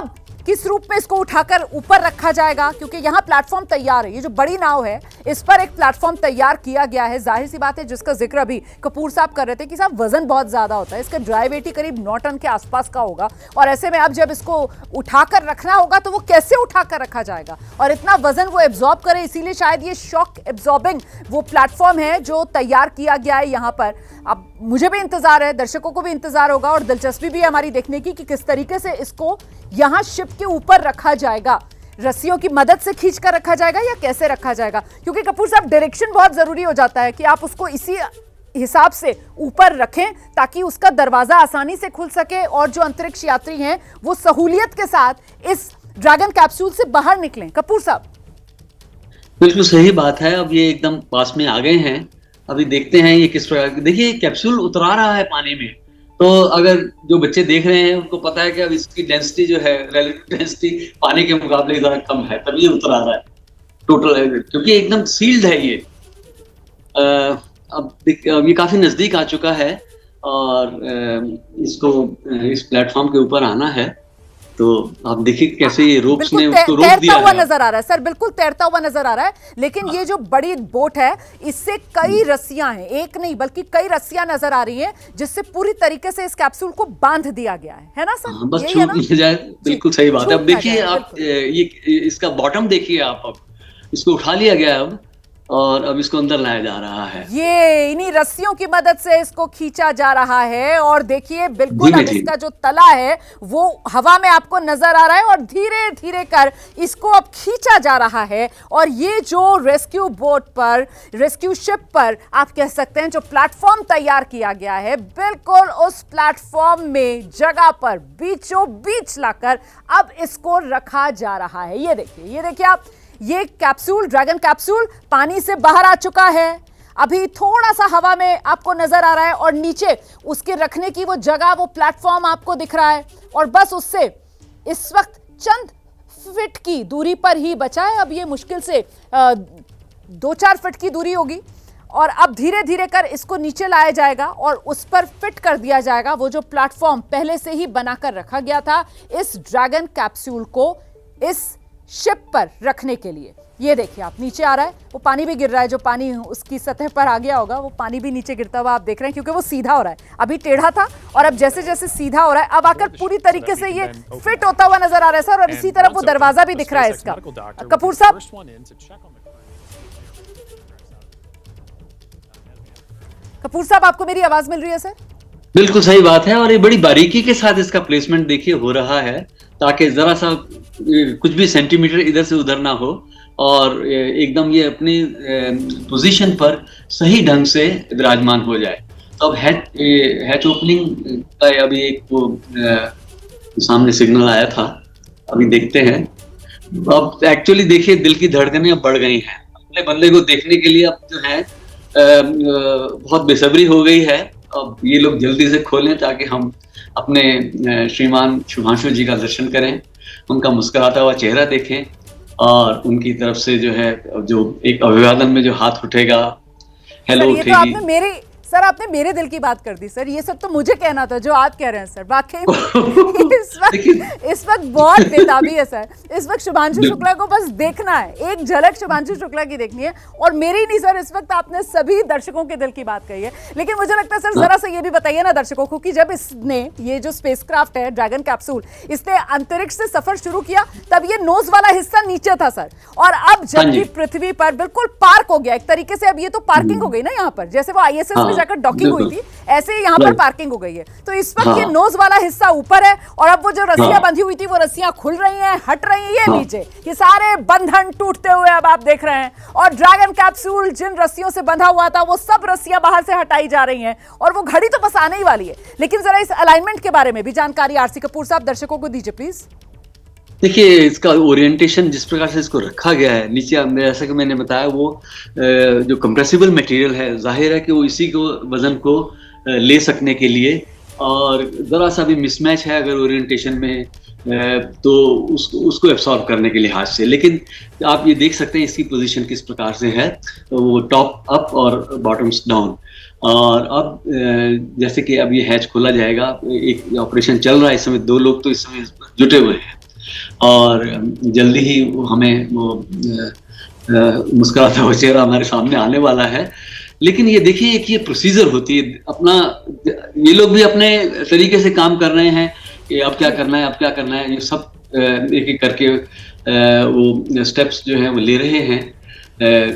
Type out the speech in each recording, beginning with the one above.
अब किस रूप में इसको उठाकर ऊपर रखा जाएगा, क्योंकि यहाँ प्लेटफॉर्म तैयार है, ये जो बड़ी नाव है इस पर एक प्लेटफॉर्म तैयार किया गया है। जाहिर सी बात है, जिसका जिक्र अभी कपूर साहब कर रहे थे कि साहब वजन बहुत ज्यादा होता है, इसका ड्राई वेट ही करीब 9 टन के आसपास का होगा, और ऐसे में अब जब इसको उठाकर रखना होगा तो वो कैसे उठाकर रखा जाएगा और इतना वजन वो एब्जॉर्ब करे, इसीलिए शायद ये शॉक एब्जॉर्बिंग वो प्लेटफॉर्म है जो तैयार किया गया है यहाँ पर। अब मुझे भी इंतजार है, दर्शकों को भी इंतजार होगा और दिलचस्पी भी है हमारी देखने की कि किस तरीके से इसको यहाँ शिप के ऊपर रखा जाएगा, रस्सियों की मदद से खींचकर रखा जाएगा या कैसे रखा जाएगा, क्योंकि कपूर साहब डायरेक्शन बहुत जरूरी हो जाता है कि आप उसको इसी हिसाब से ऊपर रखें ताकि उसका दरवाजा आसानी से खुल सके और जो अंतरिक्ष यात्री हैं वो सहूलियत के साथ इस ड्रैगन कैप्सूल से बाहर निकलें। कपूर साहब बिल्कुल सही बात है। अब ये एकदम पास में आ गए हैं, अभी देखते हैं ये किस प्रकार। देखिए कैप्सूल उतरा रहा है पानी में, तो अगर जो बच्चे देख रहे हैं उनको पता है कि अब इसकी डेंसिटी जो है, रिलेटिव डेंसिटी पानी के मुकाबले ज़्यादा कम है, तभी ये उतर आ रहा है टोटल, क्योंकि एकदम सील्ड है ये। अब ये काफी नजदीक आ चुका है और इसको इस प्लेटफॉर्म के ऊपर आना है, तो आप देखिए कैसे ये रोप्स ने उसको रोक दिया हुआ नजर आ रहा है सर, बिल्कुल तैरता हुआ नजर आ रहा है। लेकिन ये जो बड़ी बोट है इससे कई रस्सियां हैं, एक नहीं बल्कि कई रस्सियां नजर आ रही हैं जिससे पूरी तरीके से इस कैप्सूल को बांध दिया गया है ना सर? बस छूट नहीं जाए, बिल्कुल सही बात है। अब देखिए आप ये इसका बॉटम देखिए आप, अब इसको उठा लिया गया है अब, और अब इसको अंदर लाया जा रहा है। ये इन्हीं रस्सियों की मदद से इसको खींचा जा रहा है और देखिए बिल्कुल अब इसका जो तला है वो हवा में आपको नजर आ रहा है और धीरे धीरे कर इसको अब खींचा जा रहा है। और ये जो रेस्क्यू बोट पर, रेस्क्यू शिप पर आप कह सकते हैं जो प्लेटफॉर्म तैयार किया गया है, बिल्कुल उस प्लेटफॉर्म में जगह पर बीचों बीच लाकर अब इसको रखा जा रहा है। ये देखिए आप, ये कैप्सूल, ड्रैगन कैप्सूल पानी से बाहर आ चुका है, अभी थोड़ा सा हवा में आपको नजर आ रहा है और नीचे उसके रखने की वो जगह, वो प्लेटफॉर्म आपको दिख रहा है और बस उससे इस वक्त चंद फीट की दूरी पर ही बचा है। अब ये मुश्किल से 2-4 फीट की दूरी होगी और अब धीरे धीरे कर इसको नीचे लाया जाएगा और उस पर फिट कर दिया जाएगा वो जो प्लेटफॉर्म पहले से ही बनाकर रखा गया था इस ड्रैगन कैप्सूल को इस शिप पर रखने के लिए। ये देखिए आप, नीचे आ रहा है, वो पानी भी गिर रहा है, जो पानी उसकी सतह पर आ गया होगा वो पानी भी नीचे गिरता हुआ आप देख रहे हैं, क्योंकि वो सीधा हो रहा है। अभी टेढ़ा था और अब जैसे जैसे सीधा हो रहा है अब आकर पूरी तरीके से ये फिट होता हुआ नजर आ रहा है सर। और इसी तरफ वो दरवाजा भी दिख रहा है इसका। कपूर साहब, कपूर साहब आपको मेरी आवाज मिल रही है सर? बिल्कुल सही बात है, और ये बड़ी बारीकी के साथ इसका प्लेसमेंट देखिए हो रहा है ताकि जरा सा कुछ भी सेंटीमीटर इधर से उधर ना हो और एकदम ये अपनी पोजीशन पर सही ढंग से विराजमान हो जाए। तो अब हैच ओपनिंग का अभी एक वो सामने सिग्नल आया था, अभी देखते हैं। अब एक्चुअली देखिए दिल की धड़कनें अब बढ़ गई हैं, अपने बंदे को देखने के लिए अब जो है बहुत बेसब्री हो गई है। अब ये लोग जल्दी से खोलें ताकि हम अपने श्रीमान शुभांशु जी का दर्शन करें, उनका मुस्कुराता हुआ चेहरा देखें और उनकी तरफ से जो है जो एक अभिवादन में जो हाथ उठेगा, हेलो उठेगी। आपने मेरे दिल की बात कर दी सर, ये सब तो मुझे कहना था जो आप कह रहे हैं सर। वाकई इस वक्त बहुत बेताबी है सर, इस वक्त शुभांशु शुक्ला को बस देखना है, एक झलक शुभांशु शुक्ला की देखनी है और मेरी नहीं सर। इस वक्त आपने सभी दर्शकों के दिल की बात कही है, लेकिन मुझे लगता है सर जरा सा ये भी बताइए ना दर्शकों को कि जब इसने ये जो स्पेसक्राफ्ट है ड्रैगन कैप्सूल, इसने अंतरिक्ष से सफर शुरू किया तब ये नोज वाला हिस्सा नीचे था सर, और अब जबकि पृथ्वी पर बिल्कुल पार्क हो गया एक तरीके से। अब ये तो पार्किंग हो गई ना यहाँ पर, जैसे वो ISS में जाकर डॉकिंग हुई थी ऐसे ही यहाँ पर पार्किंग हो गई है। तो इस वक्त ये नोज वाला हिस्सा ऊपर है और अब वो जो रस्सियां बंधी हुई थी वो रस्सियां खुल रही हैं, हट रही हैं। ये नीचे ये सारे बंधन टूटते हुए अब आप देख रहे हैं और ड्रैगन कैप्सूल जिन रस्सियों से बंधा हुआ था वो सब रस्सियां बाहर से हटाई जा रही हैं और वो घड़ी तो बस आने ही वाली है। लेकिन जरा इस अलाइनमेंट के बारे में भी जानकारी RC कपूर साहब दर्शकों को दीजिए प्लीज। देखिए इसका ओरिएंटेशन जिस प्रकार से इसको रखा गया है नीचे, जैसा कि मैंने बताया वो जो कंप्रेसिबल मटेरियल है, जाहिर है कि वो इसी को वजन को ले सकने के लिए, और ज़रा सा भी मिसमैच है अगर ओरिएंटेशन में तो उसको एब्सॉर्ब करने के लिहाज से। लेकिन आप ये देख सकते हैं इसकी पोजीशन किस प्रकार से है, वो टॉप अप और बॉटम्स डाउन। और अब जैसे कि अब ये हैच खोला जाएगा, एक ऑपरेशन चल रहा है इस समय, 2 लोग तो इस समय जुटे हुए हैं और जल्दी ही हमें वो मुस्कुराता हुआ चेहरा हमारे सामने आने वाला है। लेकिन ये देखिए कि ये प्रोसीजर होती है अपना, ये लोग भी अपने तरीके से काम कर रहे हैं कि अब क्या करना है, अब क्या करना है, ये सब एक एक करके वो स्टेप्स जो हैं वो ले रहे हैं।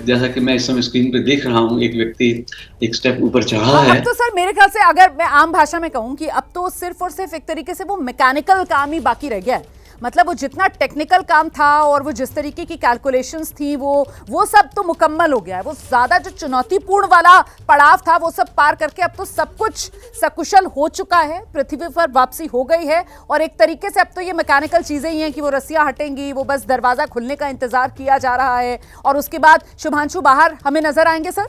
जैसा कि मैं इस समय स्क्रीन पे देख रहा हूँ, एक व्यक्ति एक स्टेप ऊपर चढ़ा है। अब तो सर मेरे ख्याल से अगर मैं आम भाषा में कहूं कि अब तो सिर्फ और सिर्फ एक तरीके से वो मैकेनिकल काम ही बाकी रह गया है। मतलब वो जितना टेक्निकल काम था और वो जिस तरीके की कैलकुलेशंस थी वो सब तो मुकम्मल हो गया है। वो ज्यादा जो चुनौतीपूर्ण वाला पड़ाव था वो सब पार करके अब तो सब कुछ सकुशल हो चुका है, पृथ्वी पर वापसी हो गई है और एक तरीके से अब तो ये मैकेनिकल चीजें ही हैं कि वो रस्सियां हटेंगी, वो बस दरवाजा खुलने का इंतजार किया जा रहा है और उसके बाद शुभांशु बाहर हमें नजर आएंगे। सर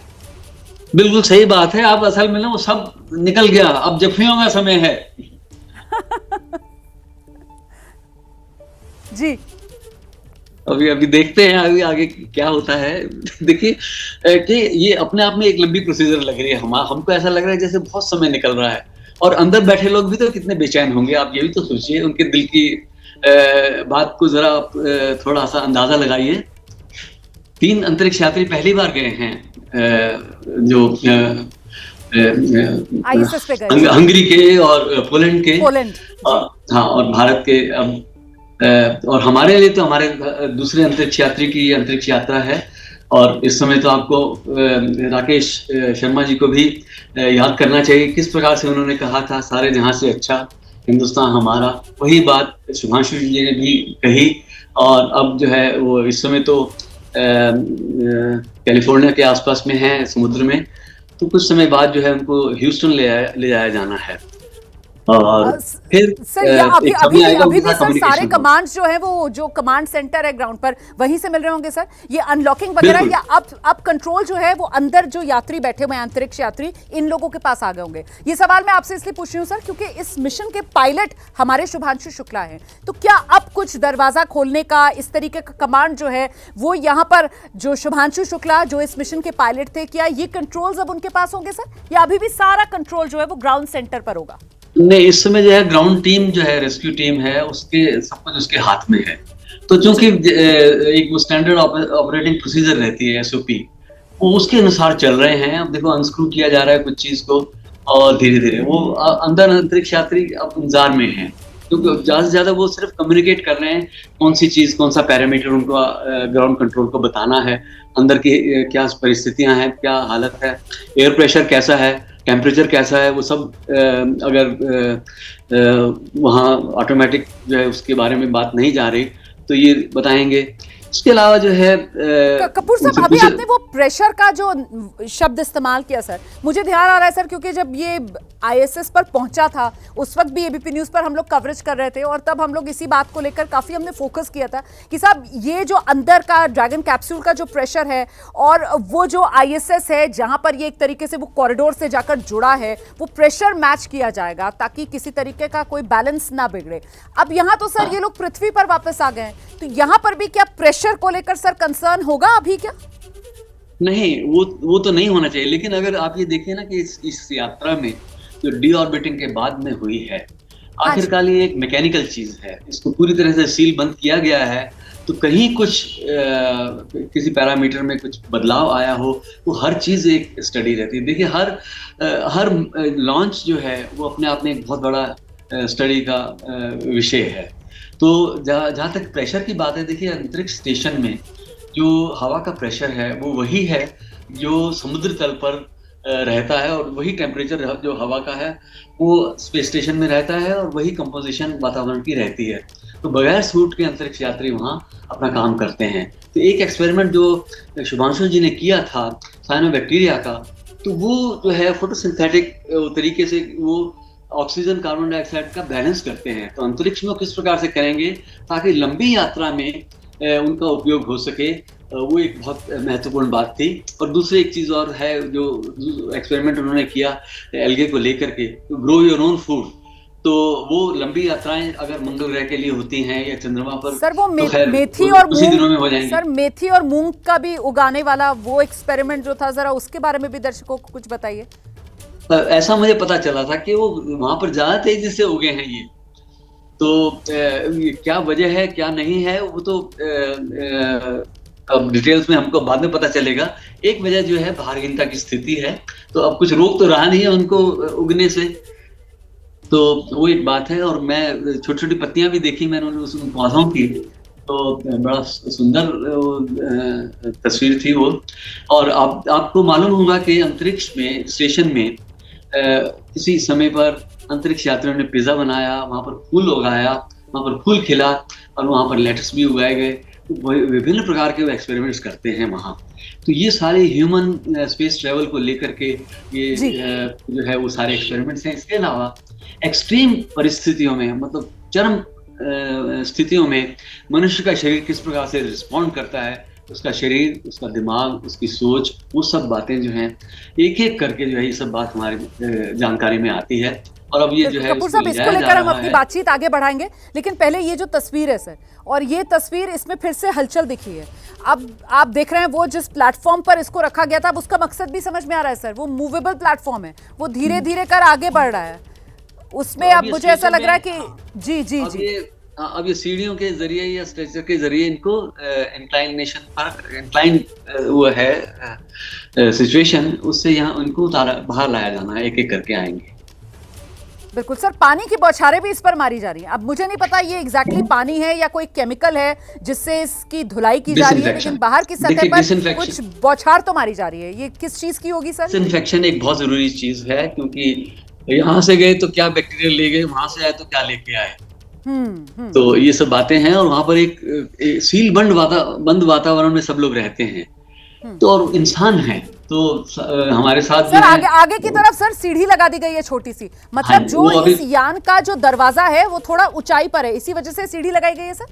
बिल्कुल सही बात है, आप असल में ना वो सब निकल गया, अब जख्मियों का समय है। जी अभी देखते हैं अभी आगे क्या होता है। देखिए कि ये अपने आप में एक लंबी प्रोसीजर लग रही है, हमको ऐसा लग रहा है जैसे बहुत समय निकल रहा है और अंदर बैठे लोग भी तो कितने बेचैन होंगे। आप ये भी तो सोचिए, उनके दिल की बात को जरा थोड़ा सा अंदाजा लगाइए। 3 अंतरिक्ष यात्री पहली बार गए हैं जो ISS पे गए, हंगरी के और पोलैंड के। हाँ, और भारत के। अब और हमारे लिए तो हमारे दूसरे अंतरिक्ष यात्री की अंतरिक्ष यात्रा है और इस समय तो आपको राकेश शर्मा जी को भी याद करना चाहिए, किस प्रकार से उन्होंने कहा था सारे जहां से अच्छा हिंदुस्तान हमारा। वही बात शुभांशु जी ने भी कही और अब जो है वो इस समय तो कैलिफोर्निया के आसपास में है, समुद्र में, तो कुछ समय बाद जो है उनको ह्यूस्टन ले जाया जाना है। और फिर सर अभी भी सर सारे कमांड्स जो है वो जो कमांड सेंटर है ग्राउंड पर वहीं से मिल रहे होंगे सर, ये अनलॉकिंग वगैरह या अब कंट्रोल जो है वो अंदर जो यात्री बैठे हुए हैं अंतरिक्ष यात्री इन लोगों के पास आ गए होंगे। ये सवाल मैं आपसे इसलिए पूछ रही हूँ सर क्योंकि इस मिशन के पायलट हमारे शुभांशु शुक्ला हैं, तो क्या अब कुछ दरवाजा खोलने का इस तरीके का कमांड जो है वो यहाँ पर जो शुभांशु शुक्ला जो इस मिशन के पायलट थे, क्या ये कंट्रोल्स अब उनके पास होंगे सर या अभी भी सारा कंट्रोल जो है वो ग्राउंड सेंटर पर होगा? नहीं, इस समय जो है ग्राउंड टीम जो है, रेस्क्यू टीम है, उसके सब कुछ उसके हाथ में है। तो चूंकि एक वो स्टैंडर्ड ऑपरेटिंग प्रोसीजर रहती है SOP, वो उसके अनुसार चल रहे हैं। अब देखो अनस्क्रू किया जा रहा है कुछ चीज को और धीरे धीरे वो अंदर अंतरिक्ष यात्री अब इंतजार में है, क्योंकि ज्यादा से ज्यादा वो सिर्फ कम्युनिकेट कर रहे हैं कौन सी चीज, कौन सा पैरामीटर उनको ग्राउंड कंट्रोल को बताना है, अंदर की क्या परिस्थितियां हैं, क्या हालत है, एयर प्रेशर कैसा है, टेम्परेचर कैसा है, वो सब अगर वहाँ ऑटोमेटिक जो है उसके बारे में बात नहीं जा रही तो ये बताएंगे। इसके अलावा जो है कपूर साहब अभी आपने वो प्रेशर का जो शब्द इस्तेमाल किया सर, मुझे ध्यान आ रहा है सर क्योंकि जब ये ISS पर पहुंचा था उस वक्त भी ABP न्यूज़ पर हम लोग कवरेज कर रहे थे और तब हम लोग इसी बात को लेकर काफ़ी हमने फोकस किया था कि साहब ये जो अंदर का ड्रैगन कैप्सूल का जो प्रेशर है और वो जो ISS है जहां पर ये एक तरीके से वो कॉरिडोर से जाकर जुड़ा है, वो प्रेशर मैच किया जाएगा ताकि किसी तरीके का कोई बैलेंस ना बिगड़े। अब यहाँ तो सर ये लोग पृथ्वी पर वापस आ गए, तो यहाँ पर भी क्या प्रेशर को लेकर सर कंसर्न होगा अभी क्या? नहीं, वो तो नहीं होना चाहिए। लेकिन अगर आप ये देखिए ना कि इस यात्रा में जो डीऑर्बिटिंग के बाद में हुई है, आखिरकार ये एक मैकेनिकल चीज है, इसको पूरी तरह से सील बंद किया गया है, तो कहीं कुछ किसी पैरामीटर में कुछ बदलाव आया हो तो हर चीज एक स्टडी रहती है। देखिए हर लॉन्च जो है वो अपने आप में एक बहुत बड़ा स्टडी का विषय है। तो जहाँ तक प्रेशर की बात है, देखिए अंतरिक्ष स्टेशन में जो हवा का प्रेशर है वो वही है जो समुद्र तल पर रहता है और वही टेम्परेचर जो हवा का है वो स्पेस स्टेशन में रहता है और वही कंपोजिशन वातावरण की रहती है। तो बगैर सूट के अंतरिक्ष यात्री वहाँ अपना काम करते हैं। तो एक एक्सपेरिमेंट जो शुभांशु जी ने किया था साइनोबैक्टीरिया का, तो वो जो है फोटोसिंथेटिक तरीके से वो ऑक्सीजन कार्बन डाइऑक्साइड का बैलेंस करते हैं। तो अंतरिक्ष में किस प्रकार से करेंगे ताकि लंबी यात्रा में उनका उपयोग हो सके, वो एक बहुत महत्वपूर्ण बात थी। और दूसरी एक चीज और है जो एक्सपेरिमेंट उन्होंने किया एल्गे को लेकर के, तो ग्रो योर ओन फूड। तो वो लंबी यात्राएं अगर मंगल ग्रह के लिए होती हैं या चंद्रमा पर, सर वो तो मेथी और उसी दिनों में हो जाएंगी। सर मेथी और मूंग का भी उगाने वाला वो एक्सपेरिमेंट जो था, जरा उसके बारे में भी दर्शकों को कुछ बताइए। ऐसा मुझे पता चला था कि वो वहां पर ज्यादा तेजी से उगे हैं ये, तो ये क्या वजह है क्या नहीं है वो तो अब डिटेल्स में हमको बाद में पता चलेगा। एक वजह जो है भारहीनता की स्थिति है, तो अब कुछ रोक तो रहा नहीं है उनको उगने से। तो वो एक बात है। और मैं छोटी-छोटी पत्तियाँ भी देखी मैंने उस पौधों की, तो बड़ा सुंदर तस्वीर थी वो। और आपको मालूम होगा कि अंतरिक्ष में स्टेशन में किसी समय पर अंतरिक्ष यात्रियों ने पिज़्ज़ा बनाया, वहाँ पर फूल उगाया, वहाँ पर फूल खिला और वहाँ पर लेट्स भी उगाए गए। विभिन्न प्रकार के वो एक्सपेरिमेंट्स करते हैं वहाँ। तो ये सारे ह्यूमन स्पेस ट्रैवल को लेकर के ये जो है वो सारे एक्सपेरिमेंट्स हैं। इसके अलावा एक्सट्रीम परिस्थितियों में मतलब चरम स्थितियों में मनुष्य का शरीर किस प्रकार से रिस्पॉन्ड करता है, उसका शरीर, उसका दिमाग, उसकी सोच, वो सब बातें जो हैं एक-एक करके जो है ये सब बात हमारी जानकारी में आती है। और अब ये जो है कपूर साहब, इसको लेकर हम अपनी बातचीत आगे बढ़ाएंगे, लेकिन पहले ये जो तस्वीर है सर, और ये तस्वीर इसमें फिर से हलचल दिखी है। अब आप देख रहे हैं वो जिस प्लेटफॉर्म पर इसको रखा गया था, अब उसका मकसद भी समझ में आ रहा है सर। वो मूवेबल प्लेटफॉर्म है, वो धीरे धीरे कर आगे बढ़ रहा है। उसमें अब मुझे ऐसा लग रहा है कि जी जी जी अब ये सीढ़ियों के जरिए या स्ट्रेचर के जरिए इनको इंक्लाइनेशन पर इंक्लाइन वो है सिचुएशन, उससे यहाँ उनको बाहर लाया जाना है। एक एक करके आएंगे। बिल्कुल सर, पानी की बौछारें भी इस पर मारी जा रही हैं। अब मुझे नहीं पता ये एग्जैक्टली पानी है या कोई केमिकल है जिससे इसकी धुलाई की जा रही है, लेकिन बाहर की सतह पर कुछ बौछार तो मारी जा रही है। ये किस चीज की होगी सर? डिसइंफेक्शन एक बहुत जरूरी चीज है, क्योंकि यहाँ से गए तो क्या बैक्टीरिया ले गए, वहां से आए तो क्या लेके आए। तो ये सब बातें हैं। और वहां पर एक सील बंद वातावरण में सब लोग रहते हैं, तो और इंसान है तो हमारे साथ सर आगे की तरफ सर सीढ़ी लगा दी गई है छोटी सी, मतलब जो इस यान का जो दरवाजा है वो थोड़ा ऊंचाई पर है, इसी वजह से सीढ़ी लगाई गई है सर।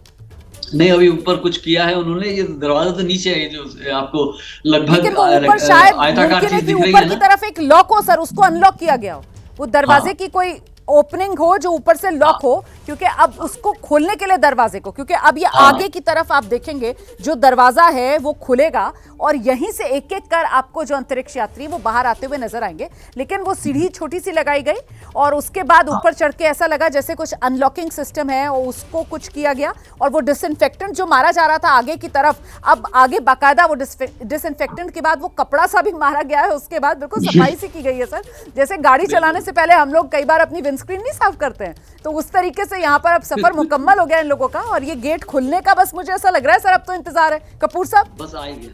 नहीं, अभी ऊपर कुछ किया है उन्होंने। ये दरवाजा तो नीचे है जो आपको लगभग ऊपर शायद ऊपर की तरफ एक लॉक हो सर, उसको अनलॉक किया गया हो, वो दरवाजे की कोई ओपनिंग हो जो ऊपर से लॉक हो, क्योंकि अब उसको खोलने के लिए दरवाजे को, क्योंकि अब ये आगे की तरफ आप देखेंगे जो दरवाजा है वो खुलेगा और यहीं से एक एक कर आपको जो अंतरिक्ष यात्री वो बाहर आते हुए नजर आएंगे। लेकिन वो सीढ़ी छोटी सी लगाई गई और उसके बाद ऊपर चढ़ के ऐसा लगा जैसे कुछ अनलॉकिंग सिस्टम है और उसको कुछ किया गया। और वो डिसइंफेक्टेंट जो मारा जा रहा था आगे की तरफ, अब आगे बाकायदा वो डिसइंफेक्टेंट के बाद वो कपड़ा सा भी मारा गया है, उसके बाद बिल्कुल सफाई सी की गई है सर। जैसे गाड़ी चलाने से पहले हम लोग कई बार अपनी विंडस्क्रीन नहीं साफ करते हैं, तो उस तरीके से यहाँ पर अब सफर मुकम्मल हो गया इन लोगों का। और ये गेट खुलने का बस मुझे ऐसा लग रहा है सर, अब तो इंतजार है। कपूर साहब, बस आएंगे,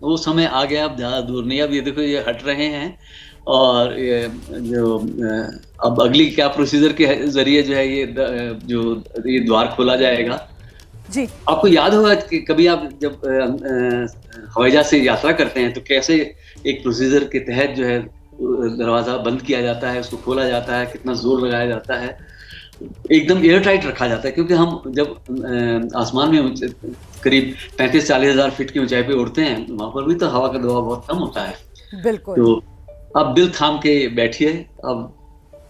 वो समय आ गया, अब ज्यादा दूर नहीं। अब ये देखो ये हट रहे हैं और ये जो अब अगली क्या प्रोसीजर के जरिए जो है ये जो ये द्वार खोला जाएगा जी। आपको याद होगा कि कभी आप जब हवाई जहाज से यात्रा करते हैं तो कैसे एक प्रोसीजर के तहत जो है दरवाजा बंद किया जाता है, उसको खोला जाता है, कितना जोर लगाया जाता है, एकदम एयर टाइट रखा जाता है। क्योंकि हम जब आसमान में करीब 35-40 हजार फीट की ऊंचाई पे उड़ते हैं, वहां पर भी तो हवा का दबाव बहुत कम होता है। बिल्कुल। तो अब दिल थाम के बैठिए, अब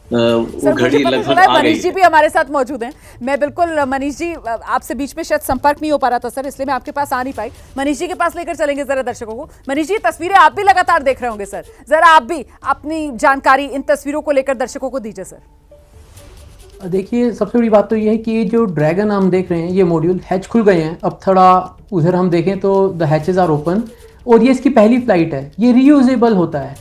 वो घड़ी लगभग आ गई। मनीष जी भी हमारे साथ मौजूद हैं। मैं बिल्कुल मनीष जी, आपसे बीच में शायद संपर्क नहीं हो पा रहा था सर, इसलिए मैं आपके पास आ नहीं पाई। मनीष जी के पास लेकर चलेंगे जरा दर्शकों को। मनीष जी, तस्वीरें आप भी लगातार देख रहे होंगे सर, जरा आप भी अपनी जानकारी इन तस्वीरों को लेकर दर्शकों को दीजिए सर। देखिए, सबसे बड़ी बात तो ये है कि ये जो ड्रैगन हम देख रहे हैं, ये मॉड्यूल हैच खुल गए हैं। अब थोड़ा उधर हम देखें तो द हैचेस आर ओपन, और ये इसकी पहली फ्लाइट है। ये रीयूजेबल होता है,